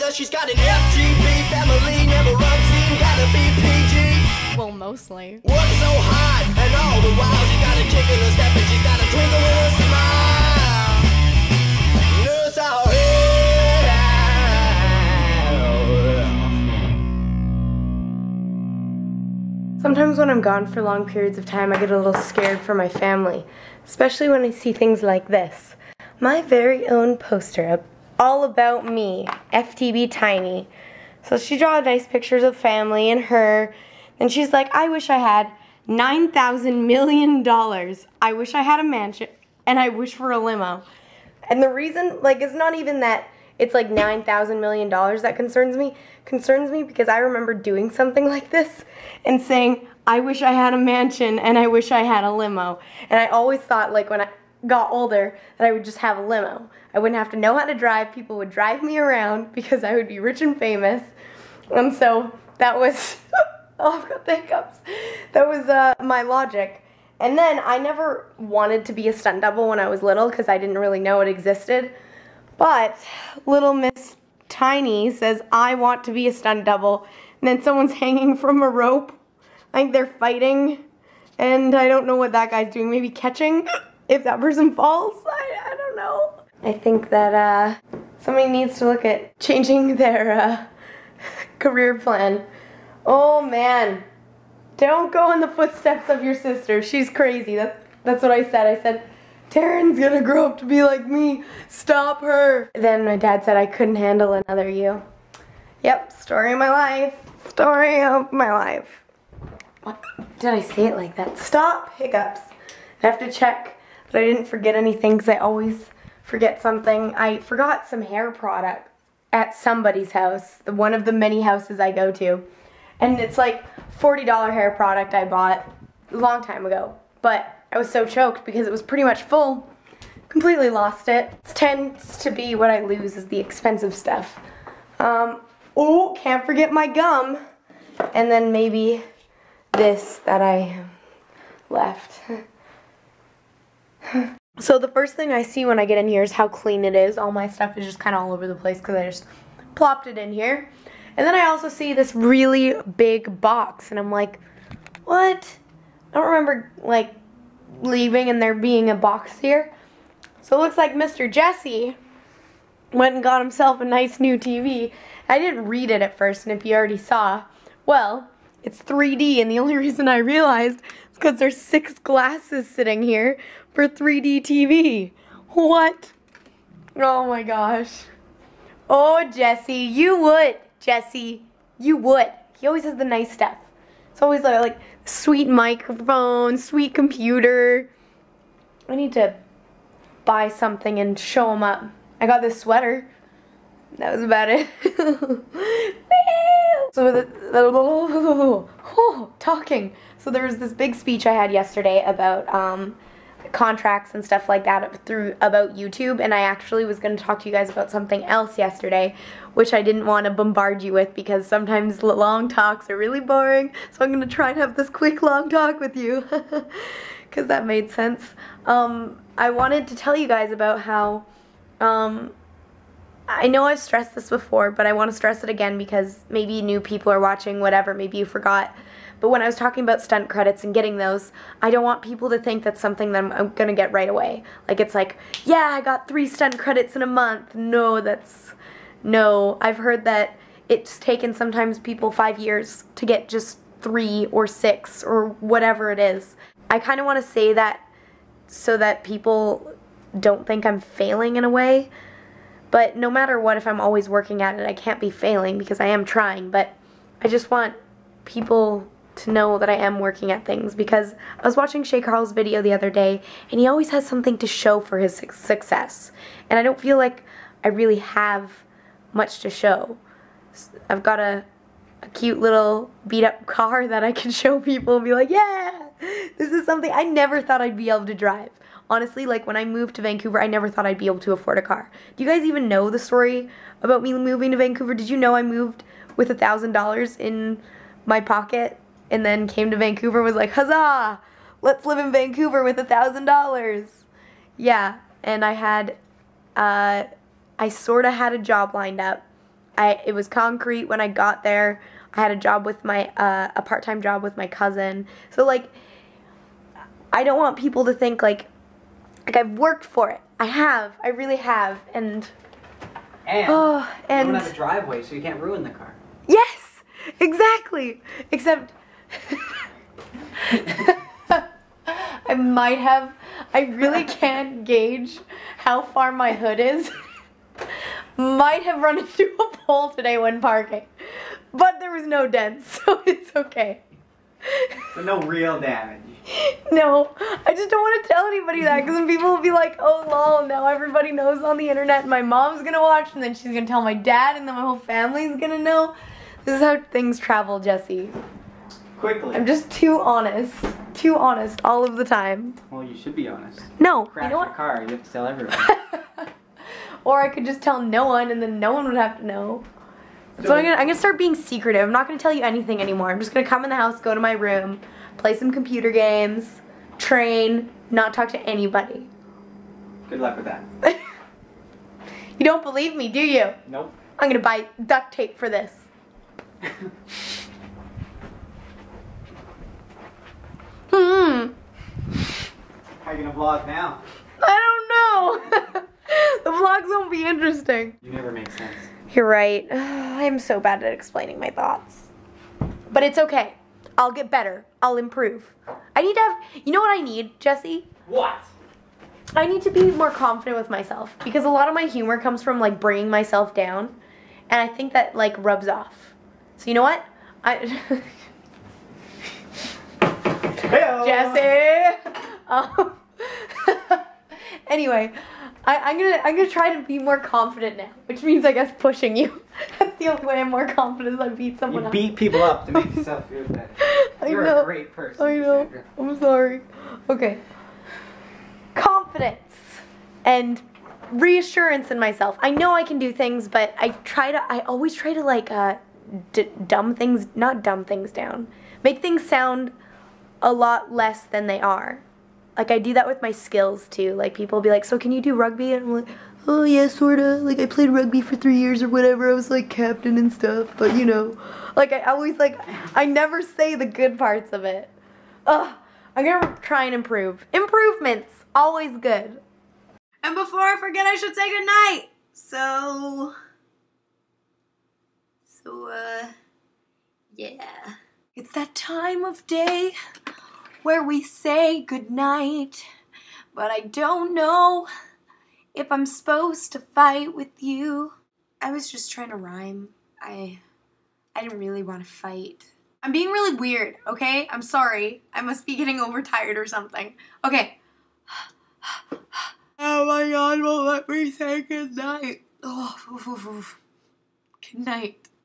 together. She's got an FGB family, never unseen, gotta be PG. Well, mostly. Work so hard, and all the while she got a kick in her step, and she's got a twinkle in her smile. Nurse out here. Sometimes when I'm gone for long periods of time, I get a little scared for my family, especially when I see things like this. My very own poster, all about me, FTB Tiny. So she draws nice pictures of family and her, and she's like, I wish I had $9,000 million. I wish I had a mansion, and I wish for a limo. And the reason, like, it's not even that it's like $9,000 million that concerns me because I remember doing something like this and saying, I wish I had a mansion and I wish I had a limo. And I always thought, like, when I got older, that I would just have a limo. I wouldn't have to know how to drive. People would drive me around because I would be rich and famous. And so that was, oh, I've got the hiccups. That was my logic. And then I never wanted to be a stunt double when I was little because I didn't really know it existed. But little Miss Tiny says, I want to be a stunt double. And then someone's hanging from a rope. I think they're fighting. And I don't know what that guy's doing. Maybe catching if that person falls. I don't know. I think that somebody needs to look at changing their career plan. Oh man. Don't go in the footsteps of your sister. She's crazy. That's what I said. I said, Taryn's gonna grow up to be like me. Stop her. Then my dad said I couldn't handle another you. Yep, story of my life. Story of my life. What? Did I say it like that? Stop hiccups. I have to check that I didn't forget anything because I always forget something. I forgot some hair product at somebody's house, one of the many houses I go to. And it's like $40 hair product I bought a long time ago. But I was so choked because it was pretty much full. Completely lost it. It tends to be what I lose is the expensive stuff. Oh, can't forget my gum. And then maybe this that I left. So the first thing I see when I get in here is how clean it is. All my stuff is just kind of all over the place because I just plopped it in here. And then I also see this really big box and I'm like, what? I don't remember like leaving and there being a box here. So it looks like Mr. Jesse went and got himself a nice new TV. I didn't read it at first, and if you already saw, well, it's 3D, and the only reason I realized is because there's 6 glasses sitting here for 3D TV. What? Oh my gosh. Oh, Jesse, you would. Jesse, you would. He always has the nice stuff. It's always like sweet microphone, sweet computer. I need to buy something and show him up. I got this sweater. That was about it. So talking. So there was this big speech I had yesterday about contracts and stuff like that about YouTube, and I actually was going to talk to you guys about something else yesterday, which I didn't want to bombard you with because sometimes long talks are really boring. So I'm going to try and have this quick long talk with you because that made sense. I wanted to tell you guys about how I know I've stressed this before, but I want to stress it again because maybe new people are watching, whatever, maybe you forgot. But when I was talking about stunt credits and getting those, I don't want people to think that's something that I'm going to get right away. Like it's like, yeah, I got 3 stunt credits in a month. No, no. I've heard that it's taken sometimes people 5 years to get just 3 or 6 or whatever it is. I kind of want to say that so that people don't think I'm failing in a way. But no matter what, if I'm always working at it, I can't be failing because I am trying. But I just want people to know that I am working at things because I was watching Shay Carl's video the other day and he always has something to show for his success. And I don't feel like I really have much to show. I've got a cute little beat up car that I can show people and be like, yeah, this is something I never thought I'd be able to drive. Honestly, like when I moved to Vancouver, I never thought I'd be able to afford a car. Do you guys even know the story about me moving to Vancouver? Did you know I moved with $1,000 in my pocket and then came to Vancouver and was like, huzzah, let's live in Vancouver with $1,000. Yeah, and I sort of had a job lined up. It was concrete when I got there. I had a job with my, a part-time job with my cousin. So, like, I don't want people to think, like I've worked for it. I really have, and you don't have a driveway, so you can't ruin the car. Yes, exactly. Except, I really can't gauge how far my hood is. Might have run into a pole today when parking, but there was no dents, so it's okay. But no real damage. No, I just don't want to tell anybody that, because then people will be like, oh lol, now everybody knows on the internet, and my mom's gonna watch, and then she's gonna tell my dad, and then my whole family's gonna know. This is how things travel, Jesse. Quickly. I'm just too honest all of the time. Well, you should be honest. No, Crash you know your what? car, you have to tell everyone. Or I could just tell no one, and then no one would have to know. So I'm gonna start being secretive. I'm not gonna tell you anything anymore. I'm just gonna come in the house, go to my room, play some computer games, train, not talk to anybody. Good luck with that. You don't believe me, do you? Nope. I'm gonna buy duct tape for this. How are you gonna vlog now? I don't know. The vlogs won't be interesting. You never make sense. You're right. I'm so bad at explaining my thoughts. But it's okay. I'll get better. I'll improve. I need to have, you know what I need, Jesse? What? I need to be more confident with myself, because a lot of my humor comes from like bringing myself down, and I think that like rubs off. So you know what? Jesse. Anyway, I'm gonna try to be more confident now, which means I guess pushing you. That's the only way I'm more confident, is I beat someone up. You beat people up to make yourself feel better. You're a great person. I know. Sandra. I'm sorry. Okay. Confidence and reassurance in myself. I know I can do things, but I always try to like not dumb things down. Make things sound a lot less than they are. Like, I do that with my skills too. Like, people will be like, so can you do rugby? And I'm like, oh yeah, sorta. Like, I played rugby for 3 years or whatever. I was like captain and stuff, but you know. Like, I always like, I never say the good parts of it. Ugh, I'm gonna try and improve. Improvements, always good. And before I forget, I should say goodnight. Yeah. It's that time of day where we say goodnight, but I don't know if I'm supposed to fight with you. I was just trying to rhyme. I didn't really want to fight. I'm being really weird, okay? I'm sorry. I must be getting overtired or something. Okay. Oh my God, won't let me say goodnight. Oh, good night.